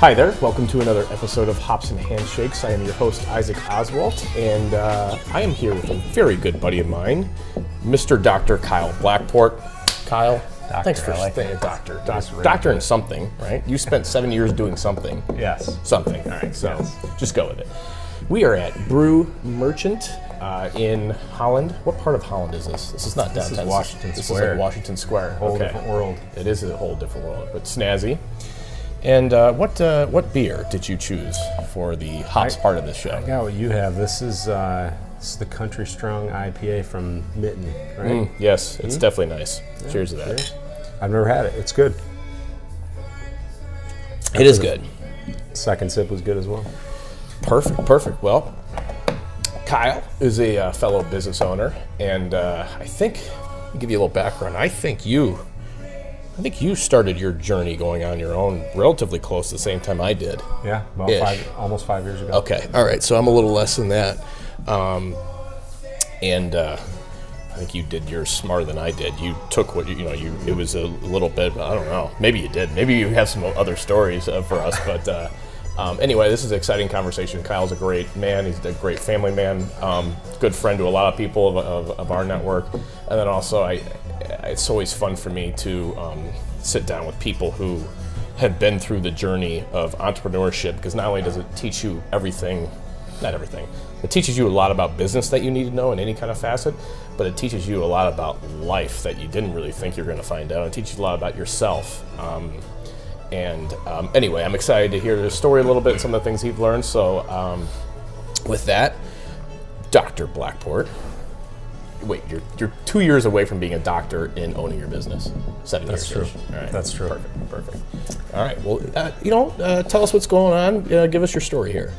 Hi there, welcome to another episode of Hops and Handshakes. I am your host, Isaac Oswalt, and I am here with a very good buddy of mine, Mr. Dr. Kyle Blackport. Kyle, thanks for saying doctor in something, right? You spent 7 years doing something. Yes. Something, all right, so just go with it. We are at Brew Merchant in Holland. What part of Holland is this? This is not downtown. This is Washington Square. This is like Washington Square. Whole different world. It is a whole different world, but snazzy. And what beer did you choose for the hops part of this show? I got what you have. This is the Country Strong IPA from Mitten, right? Yes, it's definitely nice. Yeah, cheers to that. Cheers. I've never had it. It's good. It is good. Second sip was good as well. Perfect. Well, Kyle is a fellow business owner, and I think, I'll give you a little background. I think you started your journey going on your own relatively close to the same time I did. Yeah, about almost 5 years ago. Okay, all right. So I'm a little less than that, and I think you did yours smarter than I did. You took what it was a little bit. I don't know. Maybe you did. Maybe you have some other stories for us. But anyway, this is an exciting conversation. Kyle's a great man. He's a great family man. Good friend to a lot of people of our network, and then also it's always fun for me to sit down with people who have been through the journey of entrepreneurship, because not only does it teach you not everything, it teaches you a lot about business that you need to know in any kind of facet, but it teaches you a lot about life that you didn't really think you're going to find out. It teaches you a lot about yourself. Anyway, I'm excited to hear his story a little bit and some of the things he's learned. So with that, Dr. Blackport. Wait, you're 2 years away from being a doctor in owning your business. 7 years. That's true. All right. That's true. Perfect. All right. Well, tell us what's going on. Give us your story here.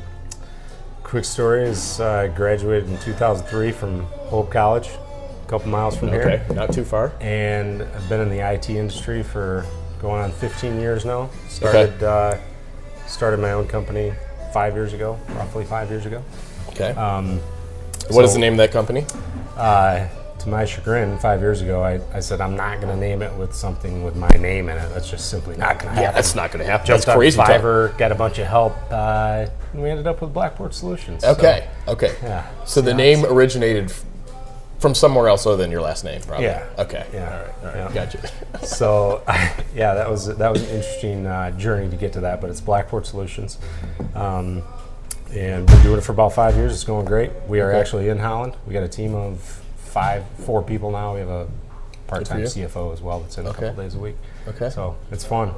Quick story is I graduated in 2003 from Hope College, a couple miles from here. Okay, not too far. And I've been in the IT industry for going on 15 years now. Started my own company roughly 5 years ago. Okay. What is the name of that company? To my chagrin, 5 years ago, I said I'm not going to name it with something with my name in it. That's just simply not going to happen. Yeah, that's not going to happen. Jumped That's crazy. on Fiverr, got a bunch of help, and we ended up with Blackport Solutions. Okay. Yeah. So the name originated from somewhere else other than your last name, probably. Yeah. Okay. Yeah. All right. Yeah. Gotcha. So, that was an interesting journey to get to that, but it's Blackport Solutions. And been doing it for about 5 years. It's going great. We are actually in Holland. We got a team of four people now. We have a part-time CFO as well that's in a couple days a week. Okay. So it's fun.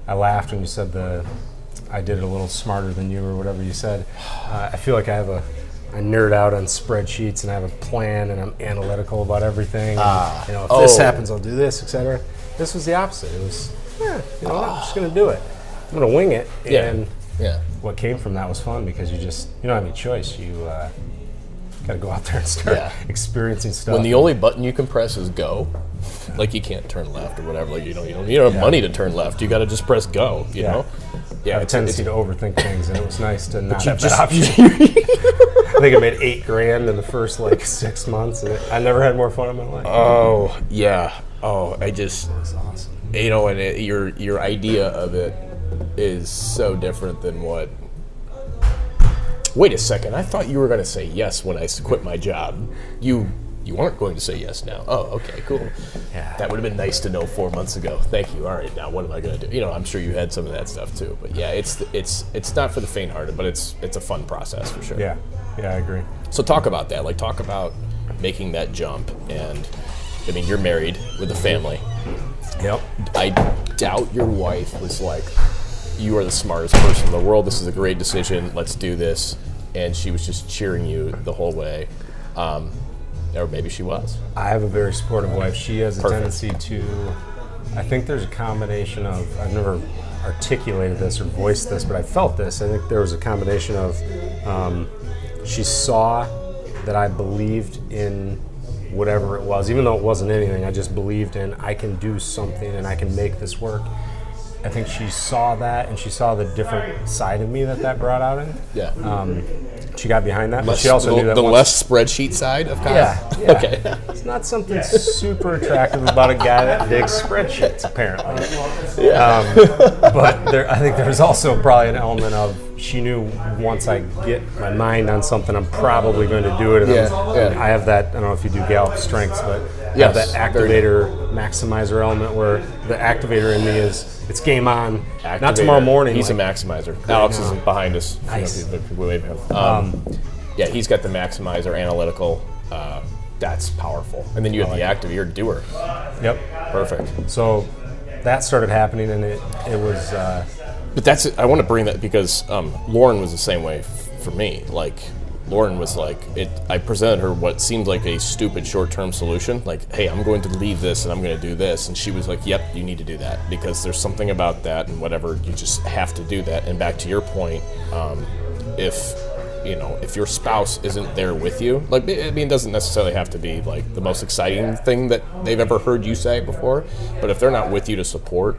I laughed when you said I did it a little smarter than you or whatever you said. I feel like I nerd out on spreadsheets and I have a plan and I'm analytical about everything. And, if this happens, I'll do this, etc. This was the opposite. It was, I'm just going to do it. I'm going to wing it. And what came from that was fun because you don't have any choice. You got to go out there and start experiencing stuff. When the only button you can press is go, like you can't turn left or whatever. Like you don't have money to turn left. You got to just press go. You know. Yeah. I have a tendency to overthink things, and it was nice to not have that option. I think I made $8,000 in the first 6 months, and I never had more fun in my life. Oh yeah. Oh, it was awesome. And your idea of it is so different than what. Wait a second, I thought you were going to say yes when I quit my job. You aren't going to say yes now. Oh, okay, cool. Yeah. That would have been nice to know 4 months ago. Thank you. All right, now what am I going to do? I'm sure you had some of that stuff too. But yeah, it's not for the faint-hearted, but it's a fun process for sure. Yeah, I agree. So talk about that. Talk about making that jump. And you're married with a family. Yep. I doubt your wife was like, you are the smartest person in the world. This is a great decision. Let's do this. And she was just cheering you the whole way. Or maybe she was. I have a very supportive wife. She has a tendency to, I think there's a combination of, I've never articulated this or voiced this, but I felt this. I think there was a combination of, she saw that I believed in whatever it was, even though it wasn't anything, I just believed in I can do something and I can make this work. I think she saw that, and she saw the different side of me that brought out in. Yeah. She got behind that, but she also knew that the less spreadsheet side of Kyle? Yeah. Okay. It's not something super attractive about a guy that digs spreadsheets, apparently. Yeah. But I think there's also probably an element of she knew once I get my mind on something, I'm probably going to do it. And I have that, I don't know if you do Gallup strengths, but I have that activator maximizer element where the activator in me is, it's game on. Activator. Not tomorrow morning. He's a maximizer. Alex is behind us. Nice. Yeah, he's got the maximizer analytical. That's powerful. And then you have the activator doer. Yep. Perfect. So that started happening, and it was. But I want to bring that because Lauren was the same way for me. Like, Lauren was like, I presented her what seemed like a stupid short-term solution. Like, hey, I'm going to leave this and I'm going to do this. And she was like, yep, you need to do that because there's something about that and whatever, you just have to do that. And back to your point, if your spouse isn't there with you, like, I mean, it doesn't necessarily have to be like the most exciting thing that they've ever heard you say before, but if they're not with you to support,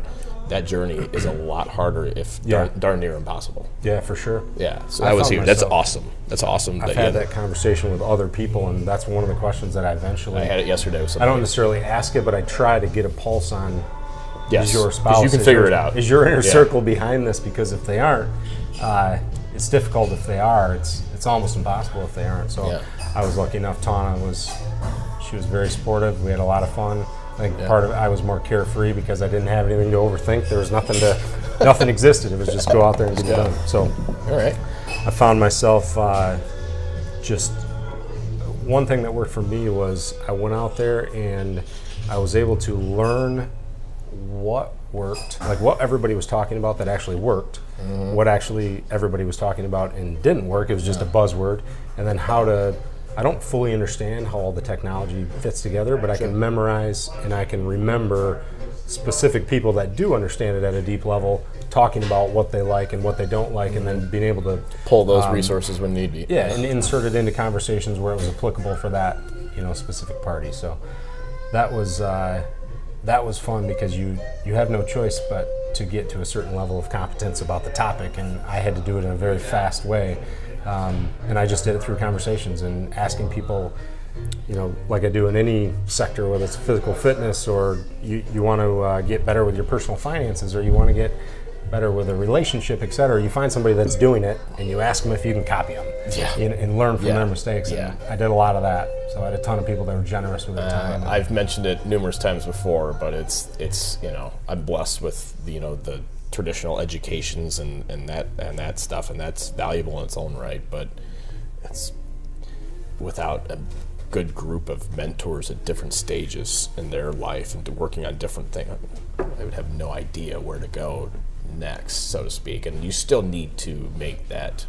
that journey is a lot harder, if darn near impossible. Yeah, for sure. Yeah, so that was huge. That's awesome. That's awesome. I've had that conversation with other people, and that's one of the questions that I eventually. I had it yesterday with somebody. I don't necessarily ask it, but I try to get a pulse on. Yes, is your spouse? You can figure it out. Is your inner circle behind this? Because if they aren't, it's difficult. If they are, it's almost impossible if they aren't. So I was lucky enough. Tana was very supportive. We had a lot of fun. I think part of it, I was more carefree because I didn't have anything to overthink. There was nothing existed. It was just go out there and get it done. So, all right. I found myself just one thing that worked for me was I went out there and I was able to learn what worked, like what everybody was talking about that actually worked, what actually everybody was talking about and didn't work. It was just a buzzword, and then how to. I don't fully understand how all the technology fits together, but I can memorize and I can remember specific people that do understand it at a deep level, talking about what they like and what they don't like, and then being able to pull those resources when need be. Yeah, and insert it into conversations where it was applicable for that, specific party. So that was fun because you have no choice but to get to a certain level of competence about the topic, and I had to do it in a very fast way. And I just did it through conversations and asking people, like I do in any sector, whether it's physical fitness or you want to get better with your personal finances or you want to get better with a relationship, et cetera. You find somebody that's doing it and you ask them if you can copy them and learn from their mistakes. Yeah. And I did a lot of that. So I had a ton of people that were generous with their time. I've mentioned it numerous times before, but it's I'm blessed with the traditional educations and that stuff, and that's valuable in its own right, but it's without a good group of mentors at different stages in their life and working on different things, I would have no idea where to go next, so to speak. And you still need to make that,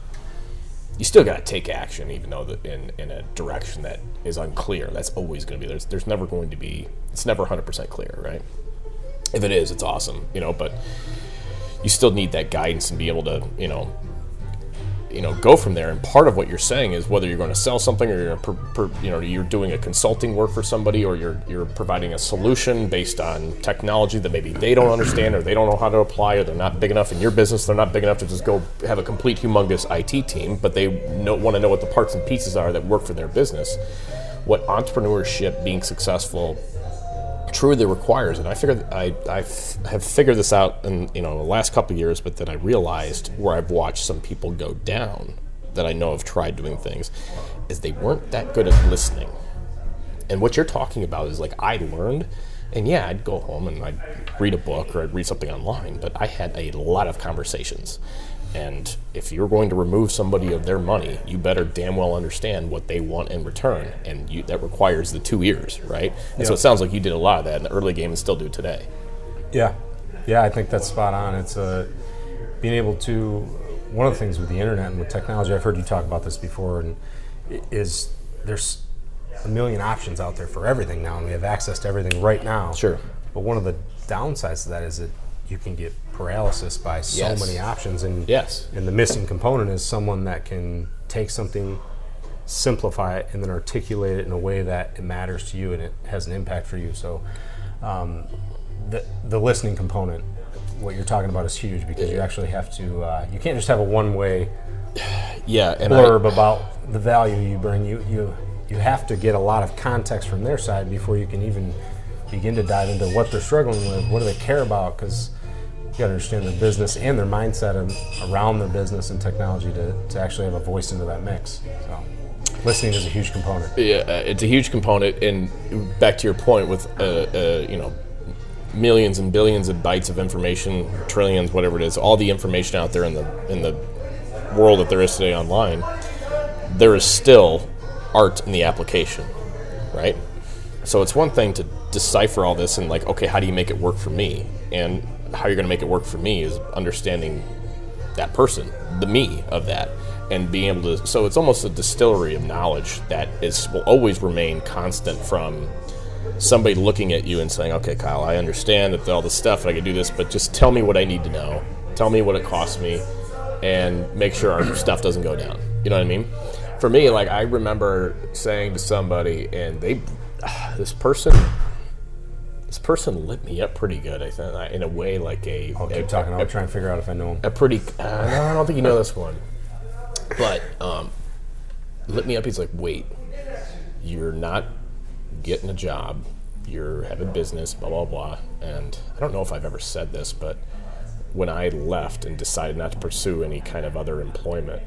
you still got to take action, even though in a direction that is unclear. That's always going to be, there's never going to be, it's never 100% clear, right? If it is, it's awesome, but you still need that guidance and be able to, go from there. And part of what you're saying is whether you're going to sell something or you're doing a consulting work for somebody, or you're providing a solution based on technology that maybe they don't understand or they don't know how to apply, or they're not big enough in your business. They're not big enough to just go have a complete humongous IT team, but they want to know what the parts and pieces are that work for their business. What entrepreneurship, being successful, truly requires, and I have figured this out in the last couple of years, but then I realized where I've watched some people go down that I know have tried doing things is they weren't that good at listening. And what you're talking about is like I learned, and I'd go home and I'd read a book or I'd read something online, but I had a lot of conversations. And if you're going to remove somebody of their money, you better damn well understand what they want in return. And that requires the 2 ears, right? And so it sounds like you did a lot of that in the early game and still do today. Yeah, I think that's spot on. It's being able to, one of the things with the internet and with technology, I've heard you talk about this before, and is there's a million options out there for everything now, and we have access to everything right now. Sure. But one of the downsides to that is that you can get paralysis by so many options, and and the missing component is someone that can take something, simplify it, and then articulate it in a way that it matters to you and it has an impact for you. So the listening component what you're talking about is huge, because you actually have to, you can't just have a one-way and blurb about the value you bring. You have to get a lot of context from their side before you can even begin to dive into what they're struggling with, what do they care about, because you got to understand their business and their mindset around their business and technology to actually have a voice into that mix. So listening is a huge component. Yeah, it's a huge component, and back to your point with millions and billions of bytes of information, trillions, whatever it is, all the information out there in the world that there is today online, there is still art in the application, right? So it's one thing to decipher all this and like, okay, how do you make it work for me? And how you're going to make it work for me is understanding that person, the me of that, and being able to. So it's almost a distillery of knowledge that will always remain constant from somebody looking at you and saying, okay, Kyle, I understand that all this stuff, I can do this, but just tell me what I need to know. Tell me what it costs me, and make sure our stuff doesn't go down. You know what I mean? For me, like, I remember saying to somebody, and this person lit me up pretty good, I think, in a way, like I'll keep talking. I'll try and figure out if I know him. No, I don't think you know this one. But lit me up. He's like, wait, you're not getting a job. You're having business, blah, blah, blah. And I don't know if I've ever said this, but when I left and decided not to pursue any kind of other employment,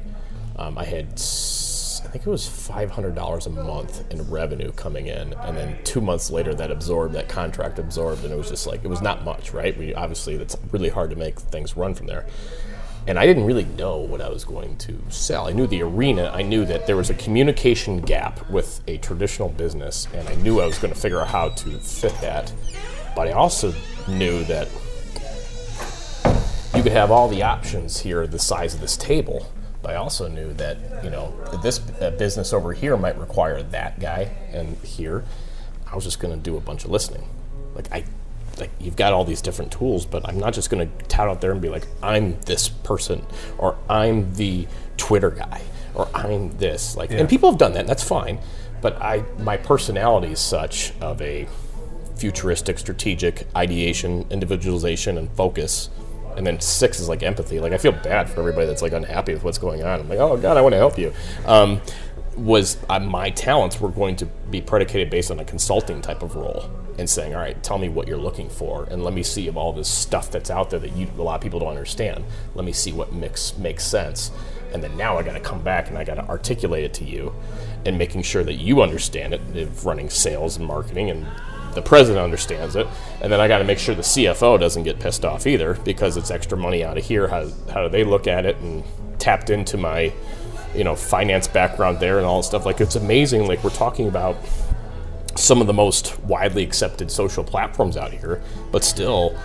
I had, I think it was $500 a month in revenue coming in, and then 2 months later that contract absorbed, and it was just like, it was not much, right? Obviously that's really hard to make things run from there. And I didn't really know what I was going to sell. I knew the arena. I knew that there was a communication gap with a traditional business, and I knew I was going to figure out how to fit that. But I also knew that you could have all the options here the size of this table. But I also knew that, this business over here might require that guy, and here, I was just going to do a bunch of listening. Like, you've got all these different tools, but I'm not just going to tout out there and be like, I'm this person, or I'm the Twitter guy, or I'm this. Like, and people have done that, and that's fine. But my personality is such of a futuristic, strategic ideation, individualization, and focus. And then 6 is like empathy. Like, I feel bad for everybody that's like unhappy with what's going on. I'm like, oh God, I want to help you. My talents were going to be predicated based on a consulting type of role, and saying, all right, tell me what you're looking for, and let me see of all this stuff that's out there that a lot of people don't understand. Let me see what makes sense. And then now I got to come back and I got to articulate it to you, and making sure that you understand it, of running sales and marketing, and the president understands it. And then I got to make sure the CFO doesn't get pissed off either, because it's extra money out of here. How do they look at it? And tapped into my finance background there and all that stuff. Like, it's amazing. Like, we're talking about some of the most widely accepted social platforms out here, but still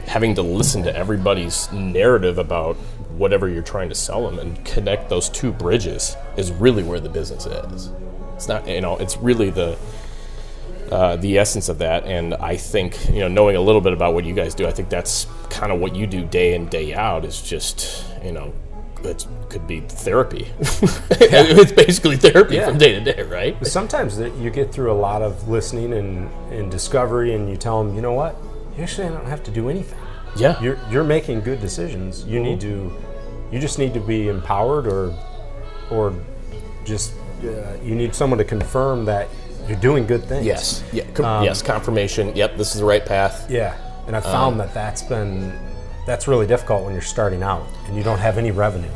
having to listen to everybody's narrative about whatever you're trying to sell them, and connect those two bridges is really where the business is. It's not, it's really the essence of that. And I think, knowing a little bit about what you guys do, I think that's kind of what you do day in, day out, is just, it could be therapy. It's basically therapy from day to day, right? Sometimes you get through a lot of listening and discovery, and you tell them, you know what? You actually don't have to do anything. Yeah. You're making good decisions. You just need to be empowered, or just you need someone to confirm that you're doing good things. Yes. Yeah. Yes. Confirmation. Yep. This is the right path. Yeah. And I found that's really difficult when you're starting out and you don't have any revenue.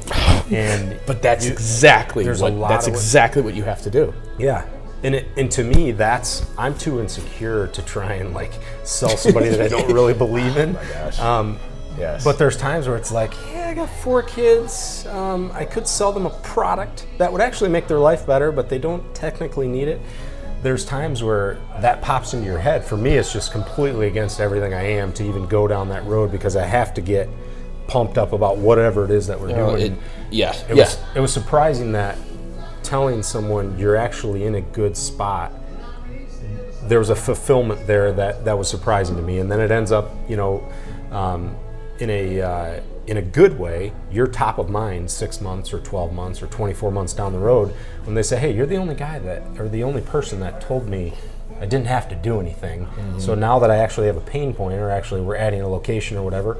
But that's exactly what you have to do. Yeah. And to me, I'm too insecure to try and sell somebody that I don't really believe in. Oh my gosh. Yes. But there's times where it's like, I got 4 kids. I could sell them a product that would actually make their life better, but they don't technically need it. There's times where that pops into your head. For me, it's just completely against everything I am to even go down that road, because I have to get pumped up about whatever it is that we're doing. It was surprising that telling someone you're actually in a good spot, there was a fulfillment there that was surprising to me. And then it ends up, in a good way, you're top of mind 6 months or 12 months or 24 months down the road when they say, hey, you're the only guy the only person that told me I didn't have to do anything. So now that I actually have a pain point, or actually we're adding a location or whatever,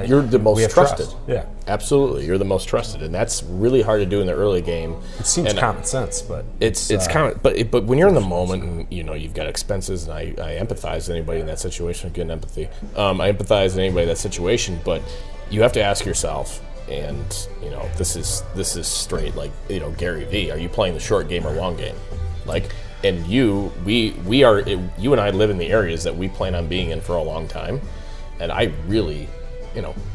you're the most trusted. Trust. Yeah, absolutely. You're the most trusted, and that's really hard to do in the early game. It seems common sense, but it's common. But when you're in the moment, and you've got expenses, and I empathize with anybody in that situation. Again, empathy. I empathize with anybody in that situation, but you have to ask yourself. And this is straight like Gary V. Are you playing the short game or long game? Like, and we are. You and I live in the areas that we plan on being in for a long time, and I really,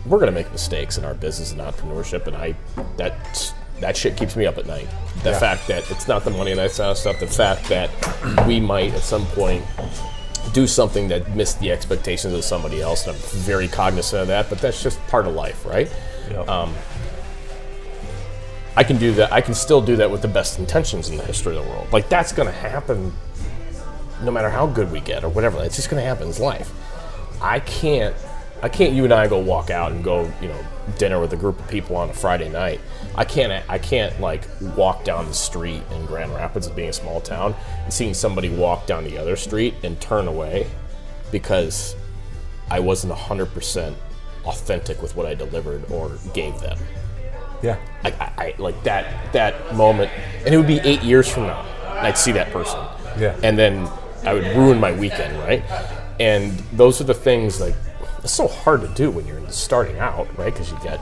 we're gonna make mistakes in our business and entrepreneurship, and that shit keeps me up at night. The fact that it's not the money and that kind of stuff. The fact that we might at some point do something that missed the expectations of somebody else, and I'm very cognizant of that. But that's just part of life, right? Yep. I can do that. I can still do that with the best intentions in the history of the world. Like, that's going to happen no matter how good we get or whatever. It's just going to happen. It's life. I can't you and I go walk out and go, dinner with a group of people on a Friday night. I can't like walk down the street in Grand Rapids, being a small town, and seeing somebody walk down the other street and turn away because I wasn't 100% authentic with what I delivered or gave them. Yeah. I like that moment, and it would be 8 years from now, and I'd see that person. Yeah. And then I would ruin my weekend, right? And those are the things, like, it's so hard to do when you're starting out, right? Because you get,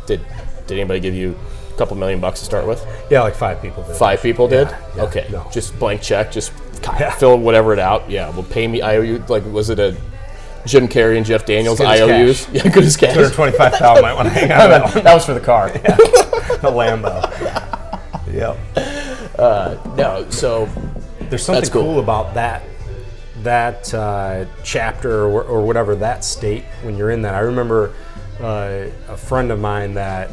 did anybody give you a couple $1 million to start with? Yeah, like 5 people did. 5 people did? Yeah, okay. no. Just blank check, just fill whatever it out. Yeah, well, pay me IOU. Like, was it a Jim Carrey and Jeff Daniels IOUs? Cash. Yeah, good as cash. $225,000 might want to hang on that one. That was for the car. Yeah. The Lambo. Yep. No, so there's something cool about that chapter or whatever, that state when you're in that. I remember a friend of mine that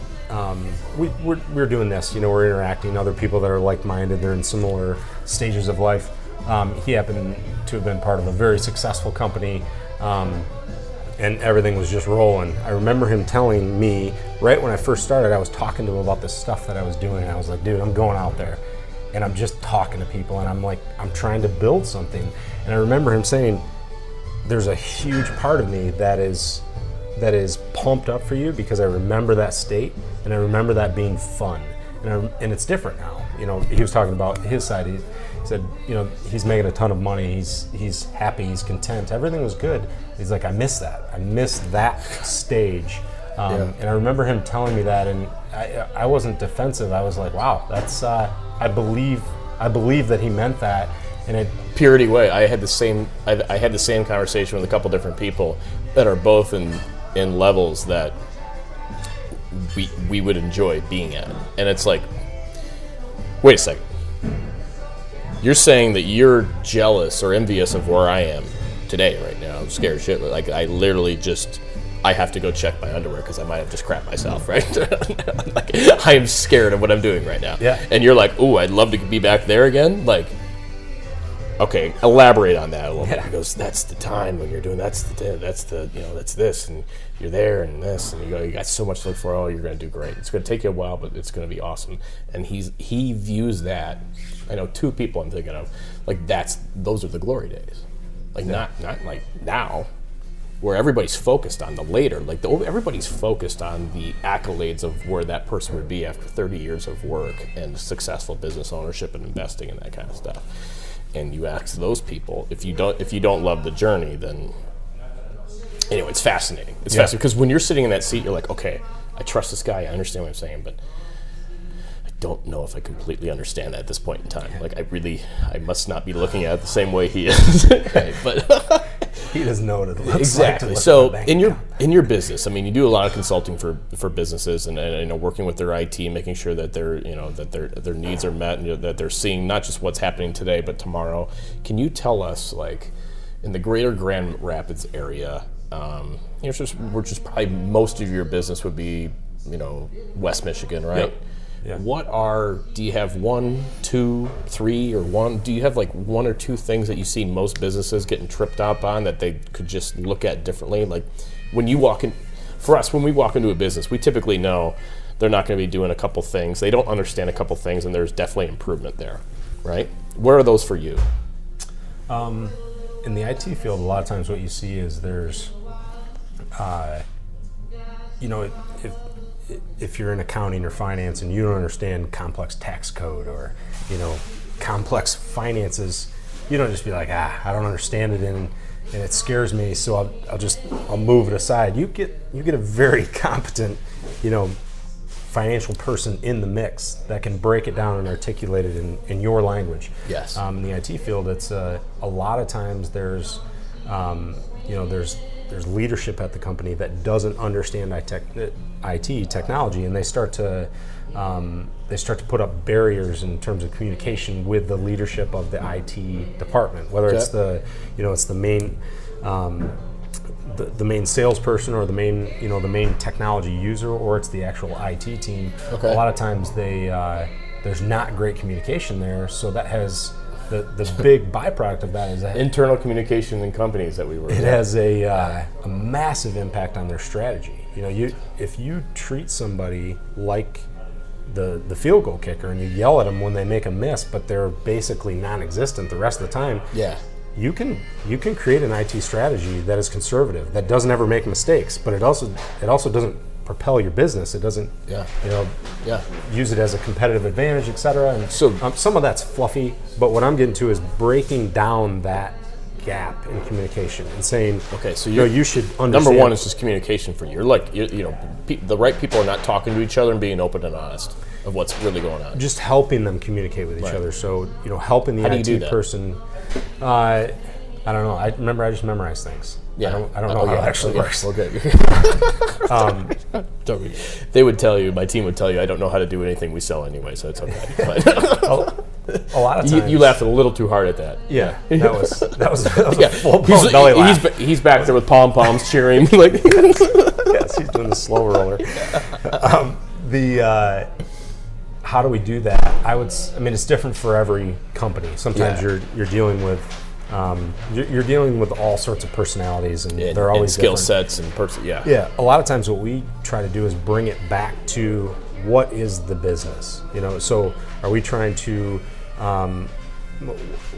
we're doing this. We're interacting, other people that are like-minded, they're in similar stages of life. He happened to have been part of a very successful company, and everything was just rolling. I remember him telling me right when I first started, I was talking to him about this stuff that I was doing, and I was like, dude, I'm going out there and I'm just talking to people, and I'm trying to build something. And I remember him saying, there's a huge part of me that is pumped up for you because I remember that state, and I remember that being fun, and it's different now. He was talking about his side. He said, he's making a ton of money. He's happy. He's content. Everything was good. He's like, I miss that. I miss that stage. And I remember him telling me that, and I wasn't defensive. I was like, wow, that's. I believe that he meant that, and it. Purity way. I had the same conversation with a couple different people that are both in levels that we would enjoy being at, and it's like, wait a second. You're saying that you're jealous or envious of where I am today, right now. I'm scared shit. Like, I literally I have to go check my underwear because I might have just crapped myself, right? Like, I am scared of what I'm doing right now. Yeah. And you're like, ooh, I'd love to be back there again. Like, okay, elaborate on that a little bit. He goes, that's the time when you're doing, that's this, and you're there and this, and you got so much to look for. Oh, you're going to do great. It's going to take you a while, but it's going to be awesome. And he views that. I know 2 people I'm thinking of. Like, those are the glory days. Like, not like now, where everybody's focused on the later. Like, everybody's focused on the accolades of where that person would be after 30 years of work and successful business ownership and investing and that kind of stuff. And you ask those people, if you don't love the journey, then anyway, it's fascinating. It's fascinating because when you're sitting in that seat, you're like, okay, I trust this guy. I understand what I'm saying, but I don't know if I completely understand that at this point in time. Like, I must not be looking at it the same way he is. Right, but he doesn't know what it looks exactly. like. So in your business, I mean, you do a lot of consulting for businesses, and working with their IT, making sure that their needs are met, and that they're seeing not just what's happening today but tomorrow. Can you tell us, like, in the greater Grand Rapids area, which is probably most of your business would be, West Michigan, right? Yep. Yeah. Do you have 1, 2, 3, or do you have like 1 or 2 things that you see most businesses getting tripped up on that they could just look at differently? Like, when you walk in, for us, when we walk into a business, we typically know they're not going to be doing a couple things. They don't understand a couple things, and there's definitely improvement there, right? Where are those for you? In the IT field, a lot of times what you see is there's, if you're in accounting or finance and you don't understand complex tax code or, complex finances, you don't just be like, I don't understand it and it scares me, so I'll move it aside. You get a very competent, financial person in the mix that can break it down and articulate it in your language. Yes. In the IT field, it's a lot of times there's leadership at the company that doesn't understand IT technology, and they start to put up barriers in terms of communication with the leadership of the IT department, whether it's the main the main salesperson or the main technology user, or it's the actual IT team. Okay. A lot of times there's not great communication there, so that has the big byproduct of that is that internal communication in companies that we work with. It has a massive impact on their strategy. If you treat somebody like the field goal kicker and you yell at them when they make a miss, but they're basically non-existent the rest of the time. Yeah. You can create an IT strategy that is conservative, that doesn't ever make mistakes, but it also doesn't propel your business. It doesn't use it as a competitive advantage, et cetera. And so some of that's fluffy, but what I'm getting to is breaking down that gap in communication and saying, okay, so you should understand. Number one is just communication for you. The right people are not talking to each other and being open and honest of what's really going on. Just helping them communicate with each other. So helping the How do you do IT that? person. I don't know. I just memorize things. Yeah. I don't know how it actually works. Okay. They would tell you, my team would tell you, I don't know how to do anything we sell anyway, so it's okay. But a lot of times you laughed a little too hard at that. Yeah, that was a full-blown belly laugh. He's back there with pom-poms cheering. Yes, he's doing the slow roller. How do we do that? It's different for every company. Sometimes you're dealing with all sorts of personalities, and they're always skill different. sets and Yeah. A lot of times, what we try to do is bring it back to what is the business. So are we trying to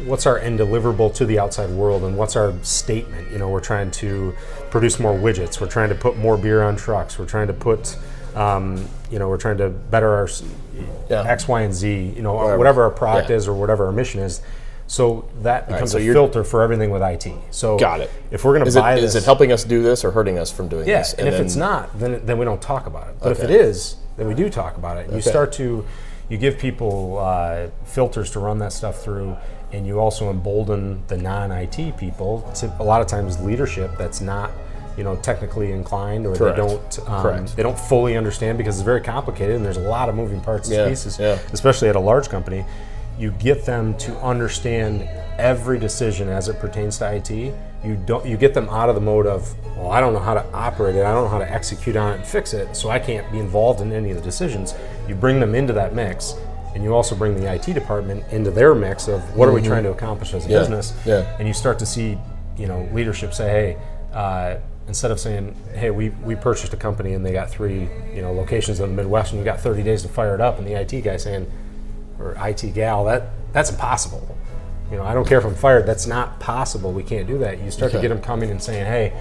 what's our end deliverable to the outside world, and what's our statement? We're trying to produce more widgets. We're trying to put more beer on trucks. We're trying to put we're trying to better our X, Y, and Z, whatever our product is or whatever our mission is. So that becomes a filter for everything with IT. So got it. If we're going to buy this, is it helping us do this or hurting us from doing this? And if it's not, then we don't talk about it. But if it is, then we do talk about it. And you give people filters to run that stuff through, and you also embolden the non-IT people to, a lot of times, leadership that's not technically inclined, or they don't fully understand, because it's very complicated and there's a lot of moving parts and pieces, especially at a large company. You get them to understand every decision as it pertains to IT. You get them out of the mode of, well, I don't know how to operate it, I don't know how to execute on it and fix it, so I can't be involved in any of the decisions. You bring them into that mix, and you also bring the IT department into their mix of what are we trying to accomplish as a business. And you start to see leadership say, hey, instead of saying, hey, we purchased a company and they got 3 locations in the Midwest and you got 30 days to fire it up, and the IT guy saying, or IT gal, that's impossible. I don't care if I'm fired, that's not possible, we can't do that. You start to get them coming and saying, hey,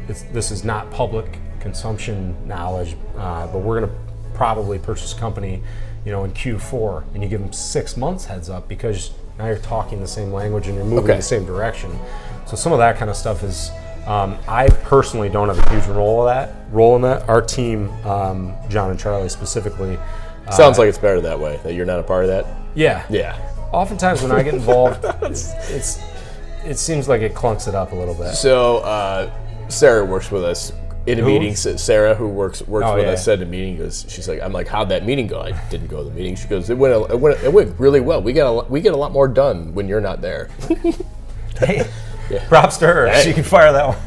this is not public consumption knowledge, but we're going to probably purchase a company in Q4, and you give them 6 months heads up, because now you're talking the same language and you're moving in the same direction. So some of that kind of stuff is, I personally don't have a huge role in that. Our team, John and Charlie specifically. Sounds like it's better that way, that you're not a part of that. Yeah. Oftentimes when I get involved, it seems like it clunks it up a little bit. So Sarah works with us in a meeting. Sarah, who works with us, said in a meeting, she's like, I'm like, how'd that meeting go? I didn't go to the meeting. She goes, it went really well. We get a lot more done when you're not there. Hey, props to her. Hey. She can fire that one.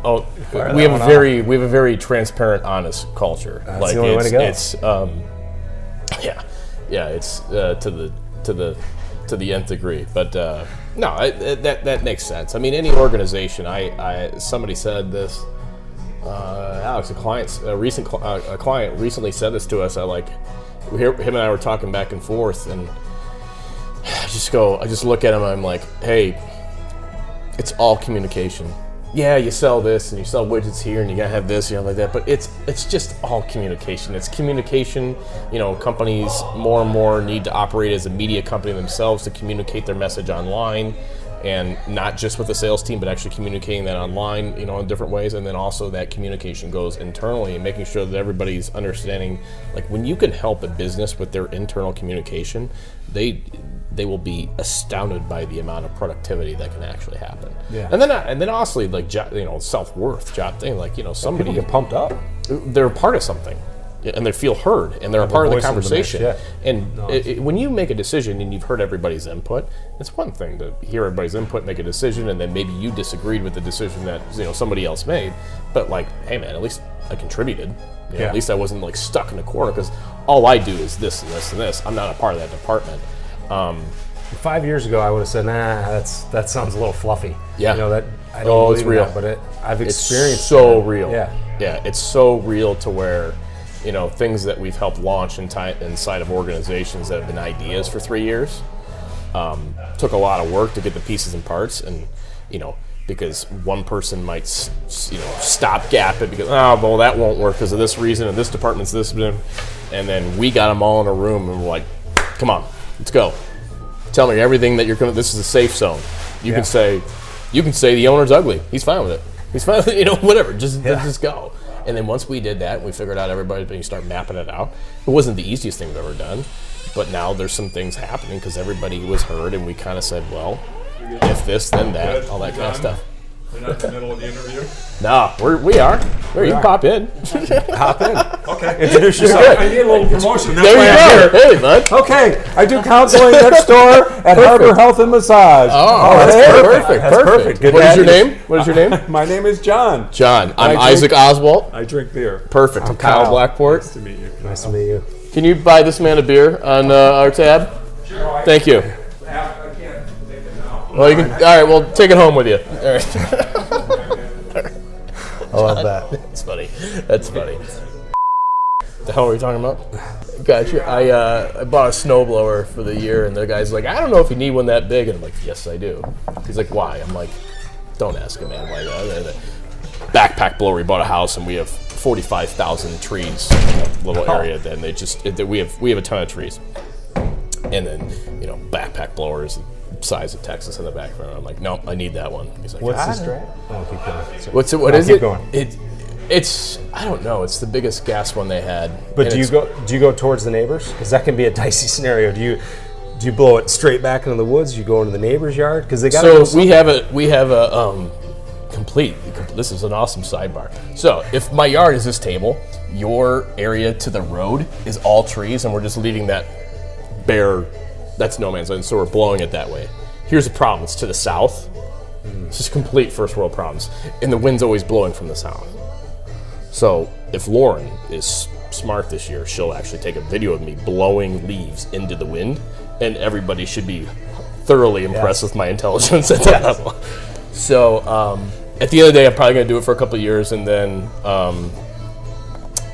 Oh, we have a very transparent, honest culture. That's the only way to go. It's it's to the nth degree. But no, that makes sense. I mean, any organization. Somebody said this. Alex, a client recently said this to us. Him and I were talking back and forth, and just look at them and I'm like, hey, it's all communication. Yeah, you sell this and you sell widgets here and you gotta have this, like that, but it's just all communication. It's communication. Companies more and more need to operate as a media company themselves to communicate their message online, and not just with the sales team, but actually communicating that online, in different ways. And then also that communication goes internally and making sure that everybody's understanding, like when you can help a business with their internal communication, they will be astounded by the amount of productivity that can actually happen. Yeah. And then honestly, like, self-worth, job thing, like, somebody people get pumped up. They're a part of something. And they feel heard, and they're a part of the conversation. When you make a decision and you've heard everybody's input, it's one thing to hear everybody's input, make a decision, and then maybe you disagreed with the decision that somebody else made. But like, hey man, at least I contributed. At least I wasn't like stuck in a corner because all I do is this and this and this. I'm not a part of that department. 5 years ago, I would have said, nah, that sounds a little fluffy. Yeah. that I don't believe it's real. in that, but I've experienced. It's so real. Yeah, it's so real to where. Things that we've helped launch inside of organizations that have been ideas for 3 years. Took a lot of work to get the pieces and parts, and because one person might stopgap it because that won't work because of this reason, and this department's this, and then we got them all in a room and we're like, come on, let's go. Tell me everything that you're gonna. This is a safe zone. You can say the owner's ugly. He's fine with it. He's fine with it. Whatever. Just go. And then once we did that, we figured out everybody, and you start mapping it out. It wasn't the easiest thing we've ever done, but now there's some things happening because everybody was heard, and we kind of said, well, if this, then that, all that kind of stuff. You're not in the middle of the interview? No, we are. You can pop in. Hop in. Okay. Introduce yourself. I need a little promotion. There you go. Hey, bud. Okay, I do counseling next door at Harbor Health and Massage. Oh, that's perfect. Good. What is your name? My name is John. John. I'm Isaac Oswald. I drink beer. Perfect. I'm Kyle Blackport. Nice to meet you. Nice to meet you. Can you buy this man a beer on our tab? Sure. Thank you. I can't take it now. Well, you can. All right. Well, take it home with you. All right. I love that. That's funny. The hell are we talking about? Gotcha. I bought a snowblower for the year, and the guy's like, I don't know if you need one that big. And I'm like, yes, I do. He's like, why? I'm like, don't ask a man why. Backpack blower. We bought a house, and we have 45,000 trees in a little area. Then we have a ton of trees, and then backpack blowers. Size of Texas in the background. I'm like, nope, I need that one. He's like, what's the strap? Oh, keep going. What is it? Going. It's I don't know. It's the biggest gas one they had. But do you go towards the neighbors? Because that can be a dicey scenario. Do you blow it straight back into the woods? Do you go into the neighbor's yard? Because they got. So we have a complete. This is an awesome sidebar. So if my yard is this table, your area to the road is all trees, and we're just leaving that bare. That's no man's land, so we're blowing it that way. Here's the problem, it's to the south. It's just complete first world problems. And the wind's always blowing from the south. So if Lauren is smart this year, she'll actually take a video of me blowing leaves into the wind, and everybody should be thoroughly impressed with my intelligence at that level. So at the end of the day, I'm probably going to do it for a couple of years, and then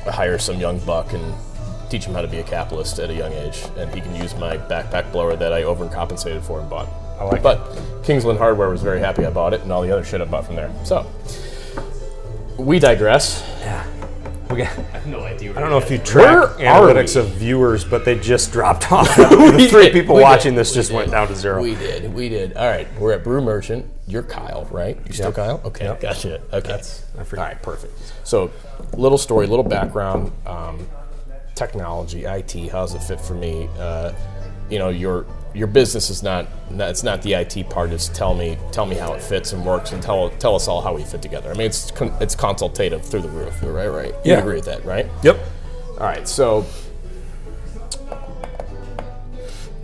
hire some young buck and teach him how to be a capitalist at a young age, and he can use my backpack blower that I overcompensated for and bought. I like but Kingsland Hardware was very happy I bought it, and all the other shit I bought from there. So we digress. Yeah. I have no idea. I don't know if you track analytics of viewers, but they just dropped off. The three people watching this just went down to zero. We did. All right, we're at Brew Merchant. You're Kyle, right? You still Kyle? Okay, gotcha. Okay. All right, perfect. So, little story, little background. Technology, IT, how does it fit for me? Your business is not it's not the IT part. It's tell me how it fits and works, and tell us all how we fit together. I mean, it's consultative through the roof, right? You agree with that, right? Yep. All right. So,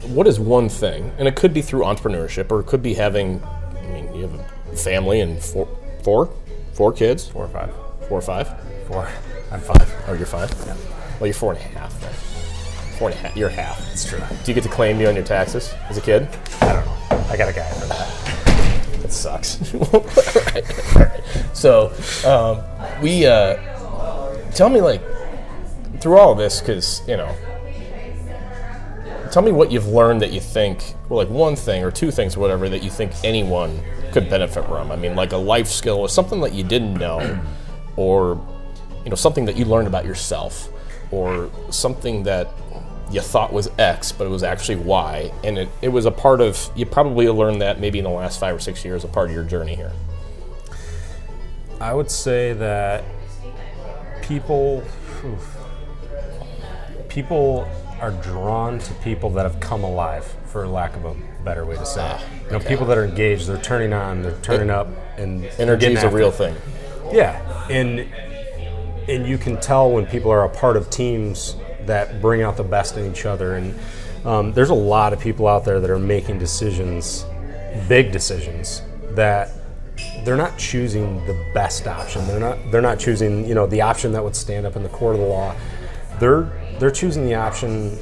what is one thing, and it could be through entrepreneurship, or it could be having. I mean, you have a family and four kids. 4 or 5. 4 or 5. 4. I'm 5. Oh, you're 5. Yeah. Well, you're 4.5 then. 4.5. You're half. That's true. Do you get to claim me on your taxes as a kid? I don't know. I got a guy for that. That sucks. All right. So, tell me, like, through all of this, because, tell me what you've learned that you think, well, like one thing or two things or whatever that you think anyone could benefit from. I mean, like a life skill or something that you didn't know, or something that you learned about yourself, or something that you thought was X, but it was actually Y, and it was a part of, you probably learned that maybe in the last 5 or 6 years, a part of your journey here. I would say that people are drawn to people that have come alive, for lack of a better way to say it. People that are engaged, they're turning on, they're turning up, and Energy is a real thing. Yeah, and you can tell when people are a part of teams that bring out the best in each other. And there's a lot of people out there that are making decisions, big decisions, that they're not choosing the best option. They're not choosing the option that would stand up in the court of the law. They're choosing the option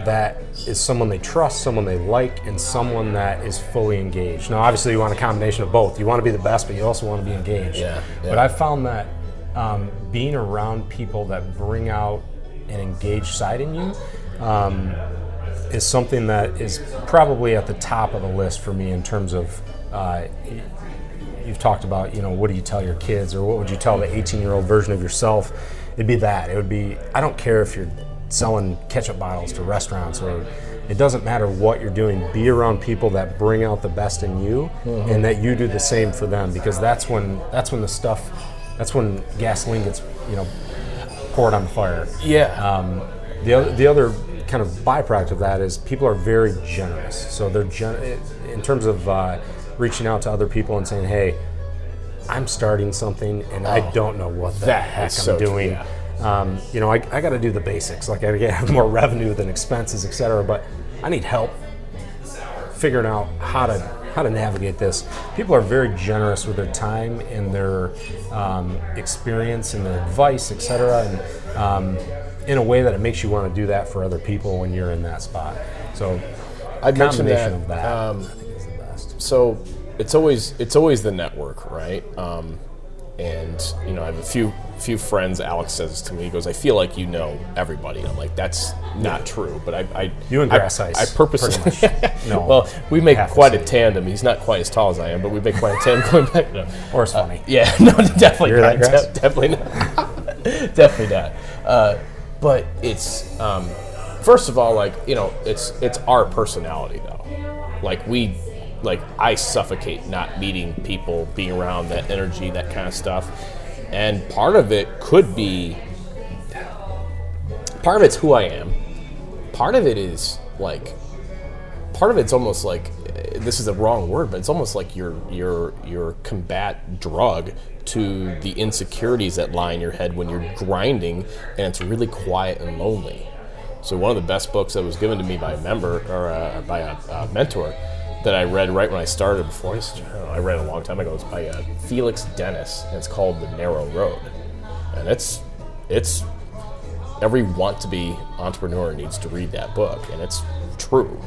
that is someone they trust, someone they like, and someone that is fully engaged. Now, obviously, you want a combination of both. You want to be the best, but you also want to be engaged. Yeah. But I've found that being around people that bring out an engaged side in you is something that is probably at the top of the list for me in terms of, you've talked about, what do you tell your kids, or what would you tell the 18-year-old version of yourself? It'd be that. It would be, I don't care if you're selling ketchup bottles to restaurants, or it doesn't matter what you're doing. Be around people that bring out the best in you, and that you do the same for them, because that's when gasoline gets poured on the fire. Yeah. The other kind of byproduct of that is people are very generous. So they're in terms of reaching out to other people and saying, hey, I'm starting something and I don't know what the heck I'm doing. Yeah. I got to do the basics. Like, I got to have more revenue than expenses, et cetera, but I need help figuring out how to navigate this. People are very generous with their time and their experience and their advice, et cetera, and in a way that it makes you want to do that for other people when you're in that spot. So I mentioned combination that, of that, I think is the best. So it's always the network, right? And I have a few friends. Alex says to me, he goes, "I feel like you know everybody." And I'm like, "That's not true." But you and Grass Ice. I purposely. No. Well, we make quite a tandem. He's not quite as tall as I am, but we make quite a tandem going back. No. Or it's funny. Yeah, no, definitely You're not. that, Grass? Definitely not. Definitely not. But it's first of all, it's our personality though. I suffocate not meeting people, being around that energy, that kind of stuff. And part of it's who I am. Part of it's almost like, this is the wrong word, but it's almost like your combat drug to the insecurities that lie in your head when you're grinding and it's really quiet and lonely. So one of the best books that was given to me by a member, or by a mentor, that I read right when I started, I read it a long time ago. It's by Felix Dennis, and it's called The Narrow Road. And it's every want-to-be entrepreneur needs to read that book, and it's true.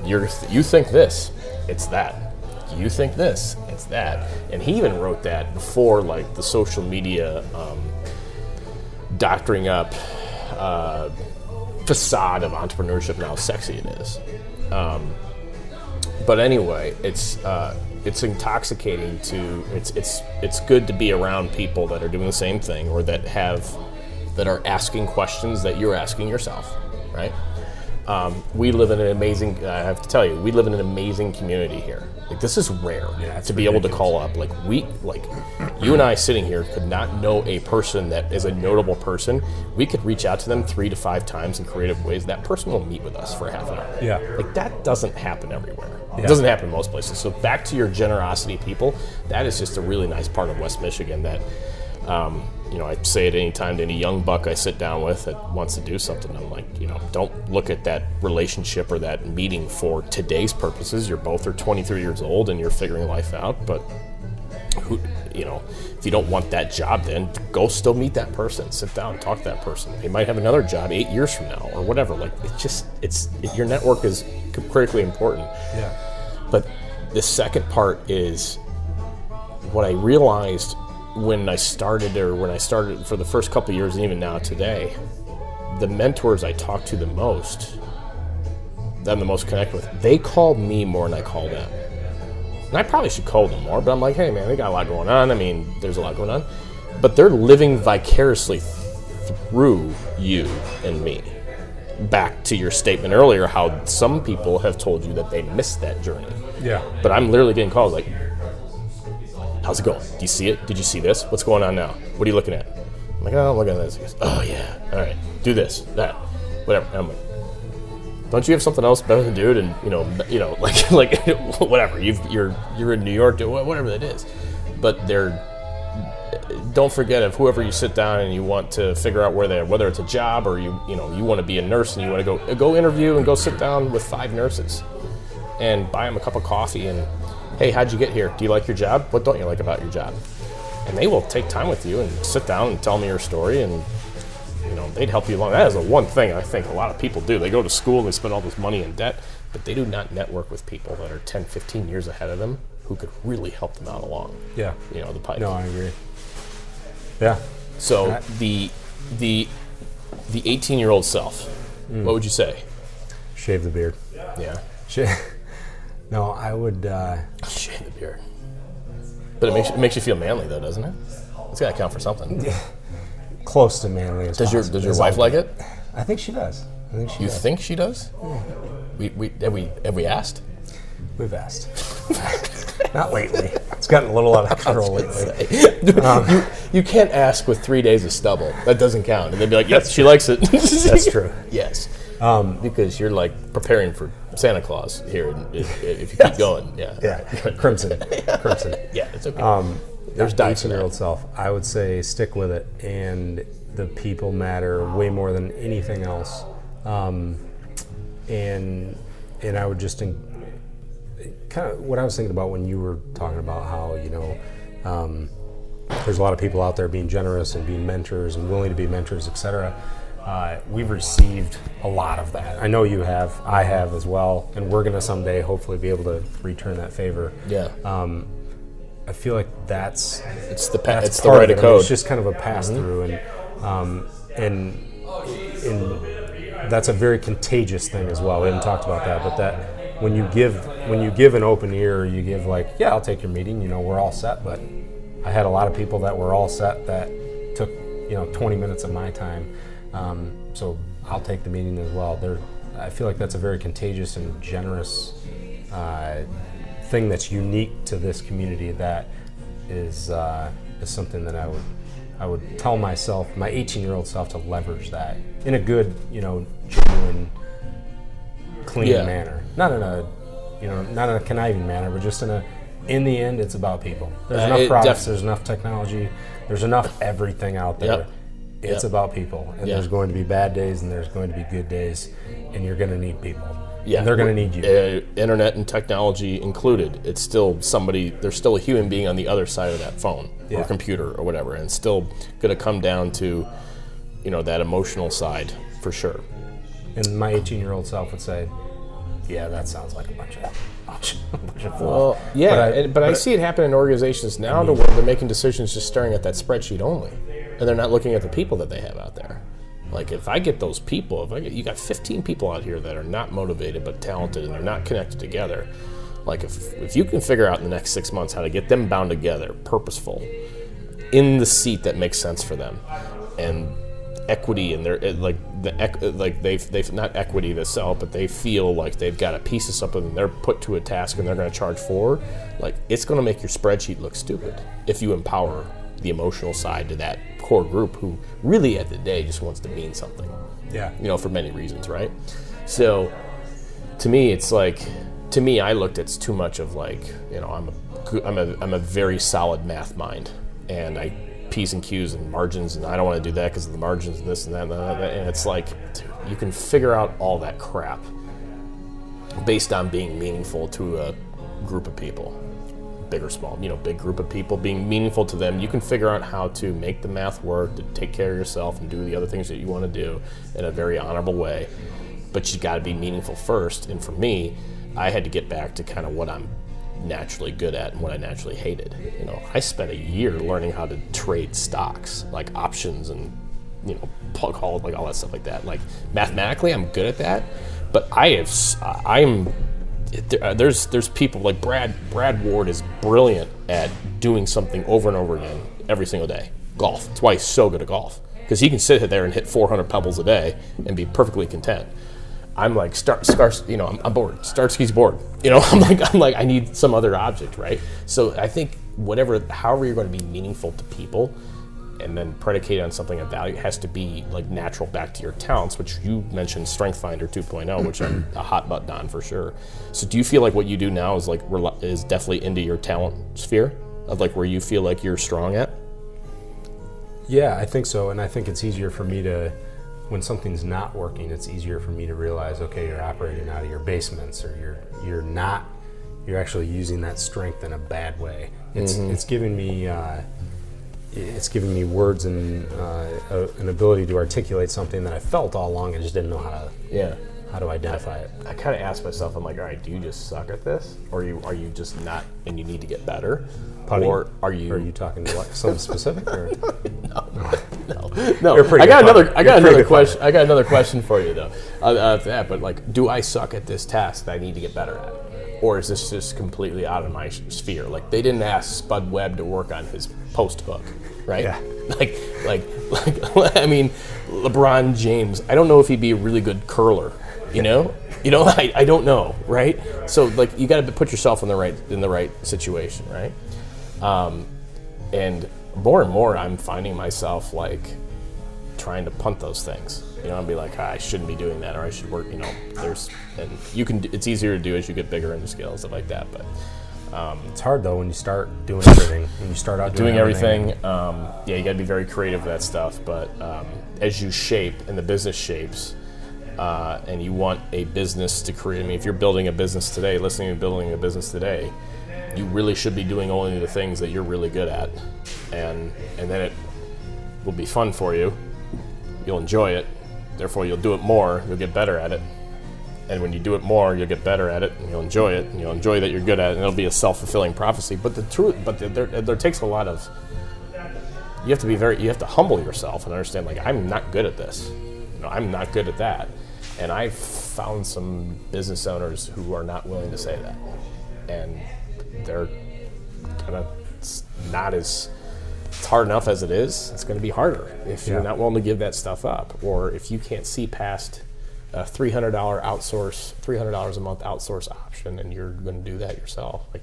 You think this, it's that. You think this, it's that. And he even wrote that before the social media doctoring up facade of entrepreneurship and how sexy it is. But anyway, it's intoxicating it's good to be around people that are doing the same thing, or that are asking questions that you're asking yourself, right? We live in an amazing, I have to tell you, we live in an amazing community here. This is rare to be able to call up. You and I sitting here could not know a person that is a notable person. We could reach out to them 3 to 5 times in creative ways. That person will meet with us for half an hour. Yeah. That doesn't happen everywhere. Yeah. It doesn't happen in most places. So back to your generosity, people, that is just a really nice part of West Michigan that, I say it any time to any young buck I sit down with that wants to do something. I'm like, don't look at that relationship or that meeting for today's purposes. You're both are 23 years old and you're figuring life out. But if you don't want that job, then go still meet that person. Sit down, talk to that person. They might have another job 8 years from now or whatever. Your network is critically important. Yeah. But the second part is what I realized when I started for the first couple of years, and even now today, the mentors I talk to the most I'm the most connected with, they call me more than I call them. And I probably should call them more, but I'm like, hey man, they got a lot going on. I mean, there's a lot going on. But they're living vicariously through you and me. Back to your statement earlier, how some people have told you that they missed that journey. Yeah. But I'm literally getting calls like, how's it going? Do you see it? Did you see this? What's going on now? What are you looking at? I'm like, oh, I'm looking at this. He goes, oh yeah, all right, do this, that, whatever. And I'm like, don't you have something else better to do? And like whatever. You're in New York, whatever that is. But don't forget, if whoever you sit down and you want to figure out whether it's a job or you want to be a nurse and you want to go interview and go sit down with 5 nurses and buy them a cup of coffee and, hey, how'd you get here? Do you like your job? What don't you like about your job? And they will take time with you and sit down and tell me your story, and they'd help you along. That is the one thing I think a lot of people do. They go to school and they spend all this money in debt, but they do not network with people that are 10, 15 years ahead of them who could really help them out along. Yeah. The pipe. No, I agree. Yeah. So the 18-year-old self, what would you say? Shave the beard. Yeah. No, I would. Shave the beard. But it makes you feel manly though, doesn't it? It's got to count for something. Close to manly as possible. Does your wife like it? I think she does. You think she does? Yeah. Have we asked? We've asked. Not lately. It's gotten a little out of control lately. You can't ask with 3 days of stubble. That doesn't count. And they'd be like, yep, she likes it. That's true. Yes. Because you're like preparing for Santa Claus here if you keep going. Yeah. Yeah. Crimson. Yeah, it's okay. There's dice in 18-year-old self. I would say stick with it, and the people matter way more than anything else. And I would just kind of what I was thinking about when you were talking about how there's a lot of people out there being generous and being mentors and willing to be mentors, etc. We've received a lot of that. I know you have. I have as well, and we're going to someday hopefully be able to return that favor. Yeah. I feel like it's the right of code. It's just kind of a pass through, and that's a very contagious thing as well. We haven't talked about that, but that when you give an open ear, you give like, yeah, I'll take your meeting. We're all set. But I had a lot of people that were all set that took 20 minutes of my time. So I'll take the meeting as well. I feel like that's a very contagious and generous thing that's unique to this community. That is something that I would tell myself, my 18-year-old self, to leverage that in a good, genuine, clean manner. Not in a conniving manner, but just in the end, it's about people. There's enough products, there's enough technology, there's enough everything out there. Yep. It's about people, and there's going to be bad days and there's going to be good days, and you're going to need people. Yeah, and they're going to need you. Internet and technology included, it's still somebody. There's still a human being on the other side of that phone or computer or whatever, and it's still going to come down to, that emotional side for sure. And my 18-year-old self would say, "Yeah, that sounds like a bunch of fluff." Well, yeah, but I see it happen in organizations now to where they're making decisions just staring at that spreadsheet only, and they're not looking at the people that they have out there. Like if I get those people, you got 15 people out here that are not motivated but talented and they're not connected together, like if you can figure out in the next 6 months how to get them bound together, purposeful, in the seat that makes sense for them, and equity, and they're they've not equity to sell, but they feel like they've got a piece of something and they're put to a task and they're going to charge forward, like it's going to make your spreadsheet look stupid if you empower the emotional side to that core group who really at the day just wants to mean something. Yeah. For many reasons, right? So to me, it's like, I looked at it's too much of like, I'm a very solid math mind, and I P's and Q's and margins, and I don't want to do that because of the margins and this and that and that, and it's like, dude, you can figure out all that crap based on being meaningful to a group of people. Big or small, big group of people, being meaningful to them. You can figure out how to make the math work, to take care of yourself and do the other things that you want to do in a very honorable way. But you got to be meaningful first. And for me, I had to get back to kind of what I'm naturally good at and what I naturally hated. I spent a year learning how to trade stocks, like options and, plug hold, like all that stuff like that. Like mathematically, I'm good at that. But there's people like Brad Ward is brilliant at doing something over and over again every single day. Golf. That's why he's so good at golf, because he can sit there and hit 400 pebbles a day and be perfectly content. I'm like, I'm bored. Starsky's bored. I'm like, I need some other object, right? So I think however you're going to be meaningful to people, and then predicate on something of value, has to be like natural back to your talents, which you mentioned Strength Finder 2.0, which I'm a hot button on for sure. So do you feel like what you do now is definitely into your talent sphere of like where you feel like you're strong at? Yeah, I think so. And I think it's easier for me to, when something's not working, it's easier for me to realize, okay, you're operating out of your basements, or you're actually using that strength in a bad way. It's giving me words and an ability to articulate something that I felt all along. I just didn't know how to identify it. I kind of asked myself, I'm like, all right, do you just suck at this, or are you just not, and you need to get better? Putting? Or are you talking to something specific? Or? No. I got another question. I got another question for you though. But like, do I suck at this task that I need to get better at? Or is this just completely out of my sphere? Like, they didn't ask Spud Webb to work on his post hook, right? Yeah. Like, I mean, LeBron James, I don't know if he'd be a really good curler, I don't know, right? So like, you got to put yourself in the right situation, right? And more, I'm finding myself like trying to punt those things. And be like, I shouldn't be doing that, or I should work. It's easier to do as you get bigger in the scale and stuff like that. But it's hard though when you start doing everything. When you start out doing everything, you got to be very creative with that stuff. But as you shape and the business shapes, and you want a business to create. I mean, if you're building a business today, building a business today, you really should be doing only the things that you're really good at, and then it will be fun for you. You'll enjoy it. Therefore, you'll do it more, you'll get better at it. And when you do it more, you'll get better at it, and you'll enjoy it, and you'll enjoy that you're good at it, and it'll be a self-fulfilling prophecy. But there takes a lot of, you have to humble yourself and understand, like, I'm not good at this. I'm not good at that. And I've found some business owners who are not willing to say that. And they're kind of not as, it's hard enough as it is. It's going to be harder if you're not willing to give that stuff up, or if you can't see past a $300 a month outsource option, and you're going to do that yourself. Like,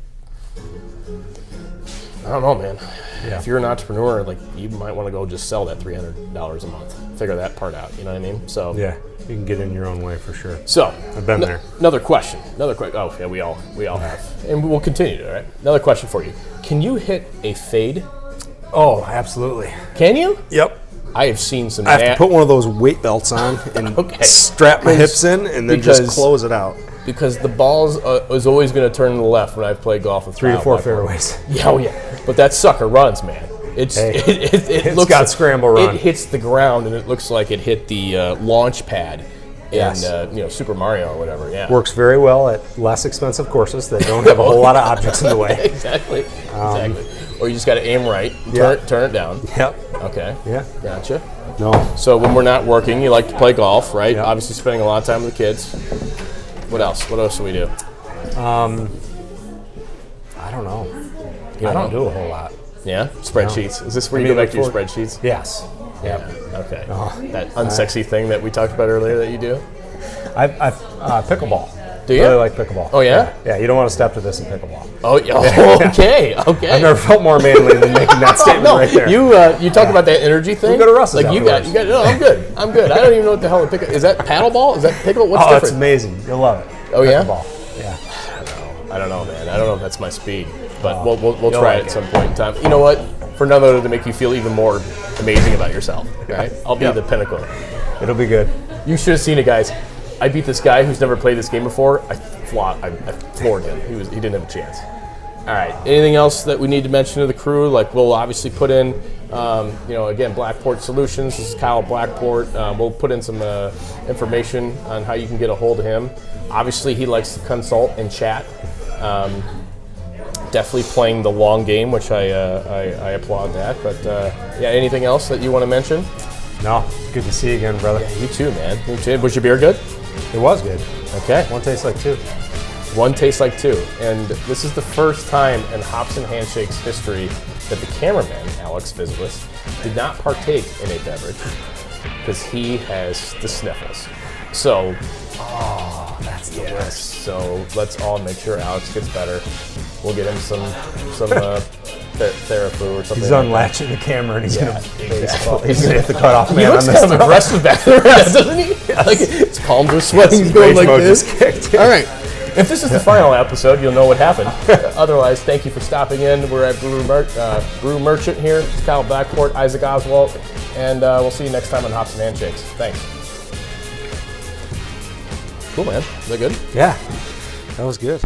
I don't know, man. Yeah. If you're an entrepreneur, like, you might want to go just sell that $300 a month. Figure that part out. You know what I mean? So yeah, you can get in your own way for sure. So I've been there. Another question. Oh yeah, we all have, and we'll continue to. Right. Another question for you. Can you hit a fade? Oh, absolutely. Can you? Yep. I have seen some. I have to put one of those weight belts on and strap my hips in, and then just close it out. Because the balls is always going to turn to the left when I've played golf with 3 to 4 fairways. Yeah, oh yeah. But that sucker runs, man. It's looks got scramble run. It hits the ground, and it looks like it hit the launch pad in Super Mario or whatever. Yeah. Works very well at less expensive courses that don't have a whole lot of objects in the way. Exactly. Or you just got to aim right, turn it down. Yep. Okay. Yeah. Gotcha. No. So when we're not working, you like to play golf, right? Yep. Obviously spending a lot of time with the kids. What else? What else do we do? I don't know. I don't do a whole lot. Yeah? Spreadsheets. No. Is this where you go back to your spreadsheets? Yes. Yep. Okay. That unsexy thing that we talked about earlier that you do? I pickleball. Do you? I really like pickleball. Oh, yeah? Yeah, you don't want to step to this in pickleball. Oh, okay. I've never felt more manly than making that statement right there. You talk about that energy thing? We go to Russell's like you got. No, I'm good. I don't even know what the hell pickle is. That paddleball? Is that pickle? What's different? It's amazing. You'll love it. Oh yeah. Pickleball. Yeah. I don't know, man. I don't know if that's my speed, but we'll try it at some point in time. You know what? For another to make you feel even more amazing about yourself, right? I'll be the pinnacle. It'll be good. You should have seen it, guys. I beat this guy who's never played this game before. I floored him. He didn't have a chance. All right. Anything else that we need to mention to the crew? Like, we'll obviously put in, again, Blackport Solutions. This is Kyle Blackport. We'll put in some information on how you can get a hold of him. Obviously, he likes to consult and chat. Definitely playing the long game, which I applaud that. But anything else that you want to mention? No. Good to see you again, brother. Yeah, you too, man. You too. Was your beer good? It was good. Okay. One tastes like two. One tastes like two. And this is the first time in Hops and Handshakes history that the cameraman, Alex Vizwis, did not partake in a beverage because he has the sniffles. So, That's the worst. so let's all make sure Alex gets better. We'll get him some Theraflu or something. He's unlatching the camera and he's Yeah, gonna exactly. he's gonna hit the cutoff He man looks on this. kind of aggressive back there, doesn't he? Like his palms are sweating. He's going Rage like mode this. just kicked. All right. If this is the final episode, you'll know what happened. Otherwise, thank you for stopping in. We're at Brew Merchant here. It's Kyle Blackport, Isaac Oswalt, and we'll see you next time on Hops and Handshakes. Thanks. Cool, man. Is that good? Yeah, that was good.